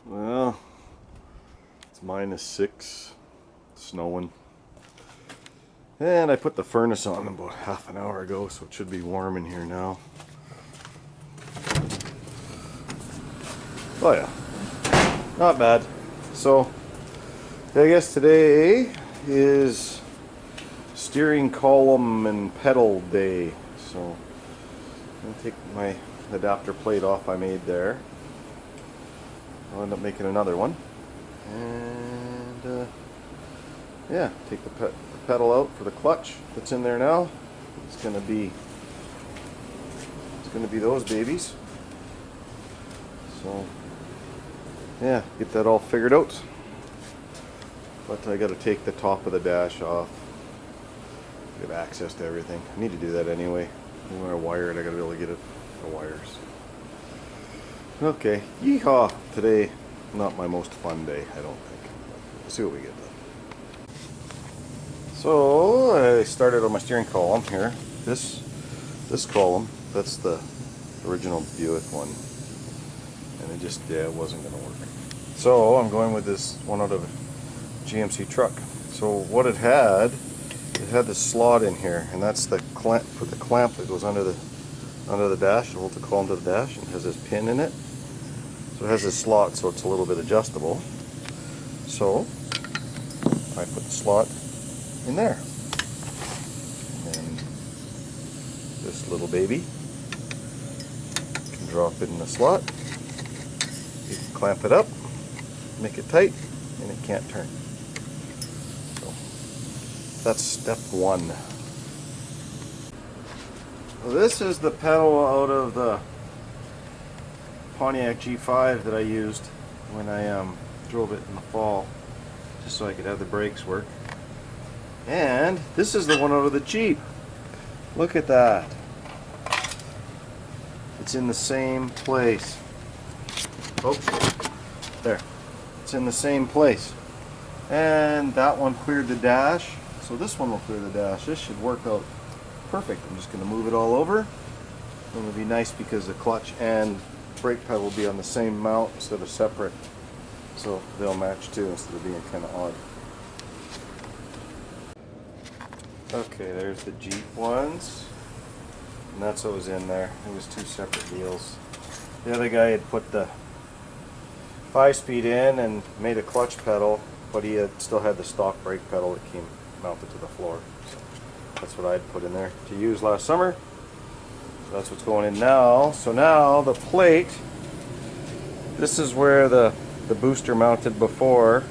Well, it's -6, snowing. And I put the furnace on about half an hour ago, so it should be warm in here now. Oh yeah, not bad. So, I guess today is steering column and pedal day. So, I'm going to take my adapter plate off I made there. I'll end up making another one. And yeah, take the pedal out for the clutch that's in there now. It's gonna be those babies. So yeah, get that all figured out. But I got to take the top of the dash off. Get access to everything. I need to do that anyway. When I wire it, I got to be able to get it the wires. Okay, yeehaw! Today, not my most fun day, I don't think. We'll see what we get done. So I started on my steering column here. This column, that's the original Buick one, and it just it wasn't going to work. So I'm going with this one out of a GMC truck. So what it had this slot in here, and that's the clamp for the clamp that goes under the dash. It holds the column to the dash, and it has this pin in it. So it has this slot, so it's a little bit adjustable. So I put the slot in there. And this little baby can drop it in the slot. You can clamp it up, make it tight, and it can't turn. So that's step one. So this is the pedal out of the Pontiac G5 that I used when I drove it in the fall, just so I could have the brakes work. And this is the one out of the Jeep. Look at that. It's in the same place. Oh, there. It's in the same place. And that one cleared the dash, so this one will clear the dash. This should work out perfect. I'm just going to move it all over. It will be nice because the clutch and brake pedal will be on the same mount instead of separate. So they'll match too instead of being kind of odd. Okay, there's the Jeep ones. And that's what was in there. It was two separate deals. The other guy had put the 5-speed in and made a clutch pedal, but he still had the stock brake pedal that came mounted to the floor. So that's what I'd put in there to use last summer. So that's what's going in now. So now the plate, this is where the booster mounted before,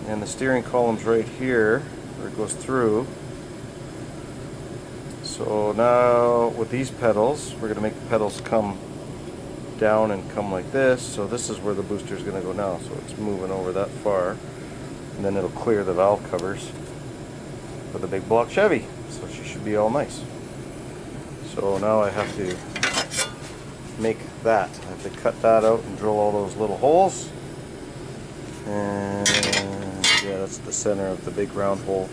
and the steering column's right here where it goes through. So now with these pedals, we're going to make the pedals come down and come like this. So this is where the booster is going to go now. So it's moving over that far, and then it'll clear the valve covers for the big block Chevy. So she should be all nice. So now I have to make that. I have to cut that out and drill all those little holes. And yeah, that's the center of the big round hole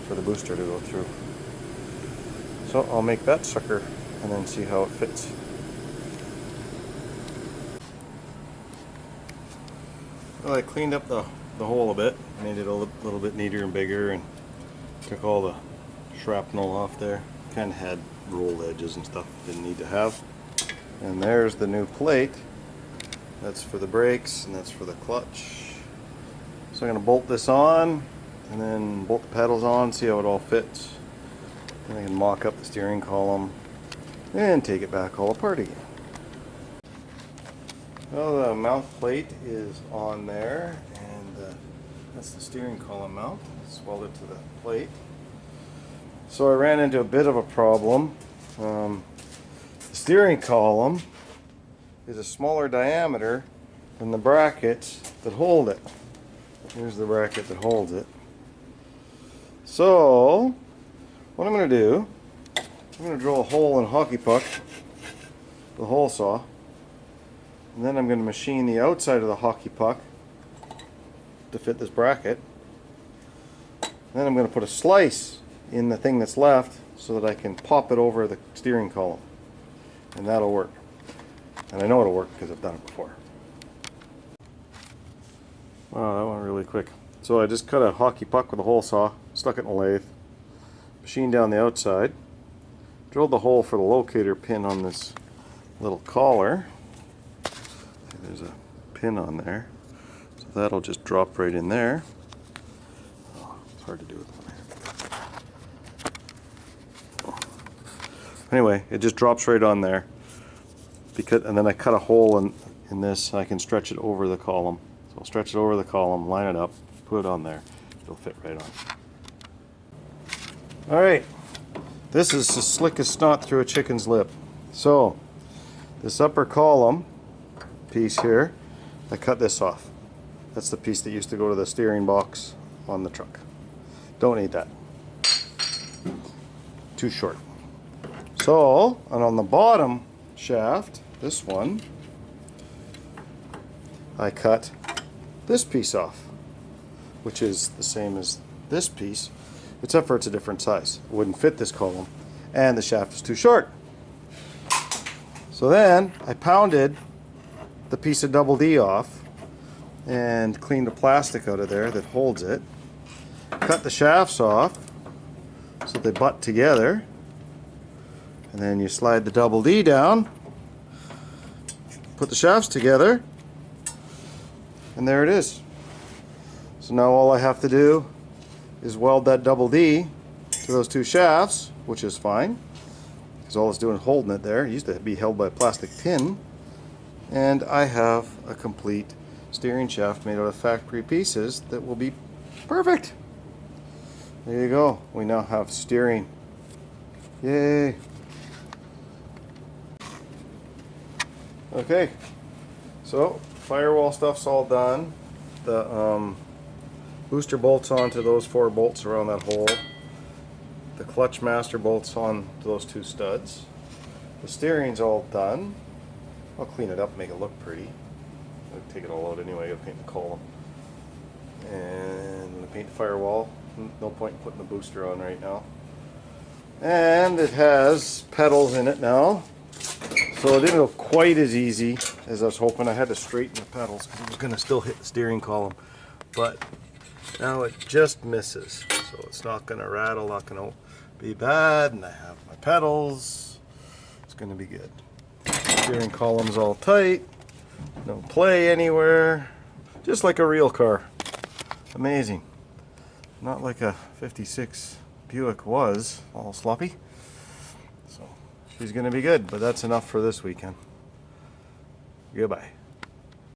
for the booster to go through. So I'll make that sucker and then see how it fits. Well, I cleaned up the hole a bit, made it a little bit neater and bigger, and took all the shrapnel off there. Kind of had rolled edges and stuff didn't need to have. And there's the new plate. That's for the brakes and that's for the clutch. So I'm going to bolt this on and then bolt the pedals on, see how it all fits. Then I can mock up the steering column and take it back all apart again. Well, the mount plate is on there, and that's the steering column mount. It's welded to the plate. So I ran into a bit of a problem. The steering column is a smaller diameter than the brackets that hold it. Here's the bracket that holds it. So what I'm going to do, I'm going to drill a hole in a hockey puck, the hole saw, and then I'm going to machine the outside of the hockey puck to fit this bracket. And then I'm going to put a slice in the thing that's left so that I can pop it over the steering column, and that'll work. And I know it'll work because I've done it before. Wow, that went really quick. So I just cut a hockey puck with a hole saw, stuck it in a lathe, machined down the outside, drilled the hole for the locator pin on this little collar. There's a pin on there, so that'll just drop right in there. Oh, it's hard to do with one hand. Anyway, it just drops right on there. And then I cut a hole in this, and I can stretch it over the column. So I'll stretch it over the column, line it up, put it on there. It'll fit right on. Alright, this is the slickest snot through a chicken's lip. So, this upper column piece here, I cut this off. That's the piece that used to go to the steering box on the truck. Don't need that. Too short. So, and on the bottom shaft, this one, I cut this piece off, which is the same as this piece, except for it's a different size. It wouldn't fit this column, and the shaft is too short. So then I pounded the piece of double D off and cleaned the plastic out of there that holds it. Cut the shafts off so they butt together, and then you slide the double D down, put the shafts together, and there it is. So now all I have to do is weld that double D to those two shafts, which is fine, because all it's doing is holding it there. It used to be held by a plastic pin, and I have a complete steering shaft made out of factory pieces that will be perfect. There you go. We now have steering. Yay! Okay, so firewall stuff's all done. The booster bolts onto those 4 bolts around that hole. The clutch master bolts on to those 2 studs. The steering's all done. I'll clean it up and make it look pretty. I'll take it all out anyway. I'll paint the column. And I'm going to paint the firewall. No point in putting the booster on right now. And it has pedals in it now. So it didn't go quite as easy as I was hoping. I had to straighten the pedals because it was going to still hit the steering column. But now it just misses. So it's not going to rattle, not going to be bad. And I have my pedals. It's going to be good. Steering column's all tight. No play anywhere. Just like a real car. Amazing. Not like a 56 Buick was, all sloppy. So she's going to be good, but that's enough for this weekend. Goodbye.